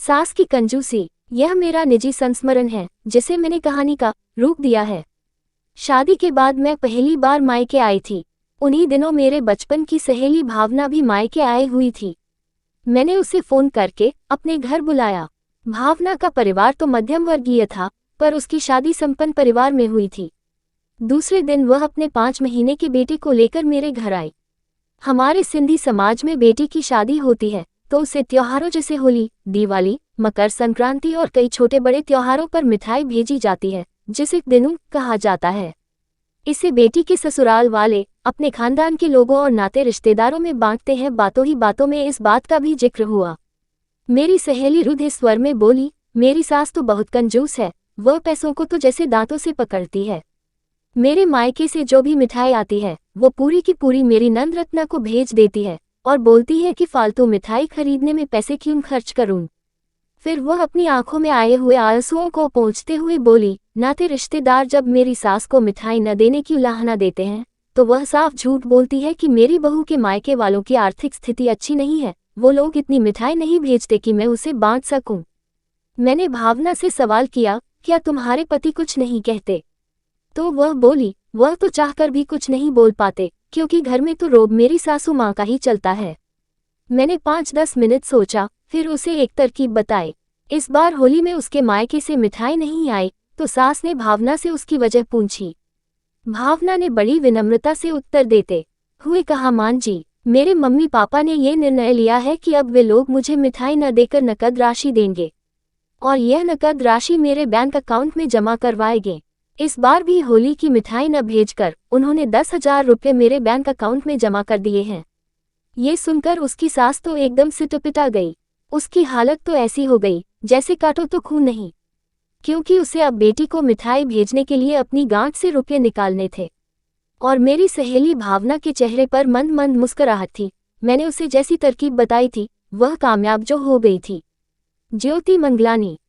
सास की कंजूसी। यह मेरा निजी संस्मरण है जिसे मैंने कहानी का रूप दिया है। शादी के बाद मैं पहली बार मायके आई थी। उन्हीं दिनों मेरे बचपन की सहेली भावना भी मायके आई हुई थी। मैंने उसे फोन करके अपने घर बुलाया। भावना का परिवार तो मध्यम वर्गीय था, पर उसकी शादी संपन्न परिवार में हुई थी। दूसरे दिन वह अपने 5 महीने के बेटे को लेकर मेरे घर आई। हमारे सिंधी समाज में बेटी की शादी होती है तो उसे त्योहारों जैसे होली, दिवाली, मकर संक्रांति और कई छोटे बड़े त्योहारों पर मिठाई भेजी जाती है, जिसे दिनू कहा जाता है। इसे बेटी के ससुराल वाले अपने खानदान के लोगों और नाते रिश्तेदारों में बांटते हैं। बातों ही बातों में इस बात का भी जिक्र हुआ। मेरी सहेली रुद्ध स्वर में बोली, मेरी सास तो बहुत कंजूस है, वह पैसों को तो जैसे दांतों से पकड़ती है। मेरे मायके से जो भी मिठाई आती है वो पूरी की पूरी मेरी नंद रत्ना को भेज देती है और बोलती है कि फालतू मिठाई खरीदने में पैसे क्यों खर्च करूं। फिर वह अपनी आंखों में आए हुए आंसुओं को पोंछते हुए बोली, नाते रिश्तेदार जब मेरी सास को मिठाई न देने की उलाहना देते हैं तो वह साफ झूठ बोलती है कि मेरी बहू के मायके वालों की आर्थिक स्थिति अच्छी नहीं है, वो लोग इतनी मिठाई नहीं भेजते कि मैं उसे बांट सकूं। मैंने भावना से सवाल किया, क्या तुम्हारे पति कुछ नहीं कहते? तो वह बोली, वह तो चाहकर भी कुछ नहीं बोल पाते, क्योंकि घर में तो रोब मेरी सासू माँ का ही चलता है। मैंने 5-10 मिनट सोचा, फिर उसे एक तरकीब बताई। इस बार होली में उसके मायके से मिठाई नहीं आई तो सास ने भावना से उसकी वजह पूछी। भावना ने बड़ी विनम्रता से उत्तर देते हुए कहा, मान जी, मेरे मम्मी पापा ने ये निर्णय लिया है कि अब वे लोग मुझे मिठाई न देकर नकद राशि देंगे और यह नकद राशि मेरे बैंक अकाउंट में जमा करवाएंगे। इस बार भी होली की मिठाई न भेजकर उन्होंने 10,000 रुपये मेरे बैंक अकाउंट में जमा कर दिए हैं। ये सुनकर उसकी सास तो एकदम से टुपिटा गई। उसकी हालत तो ऐसी हो गई जैसे काटो तो खून नहीं, क्योंकि उसे अब बेटी को मिठाई भेजने के लिए अपनी गांठ से रुपये निकालने थे। और मेरी सहेली भावना के चेहरे पर मंद मंद मुस्कुराहट थी। मैंने उसे जैसी तरकीब बताई थी वह कामयाब जो हो गई थी। ज्योति मंगलानी।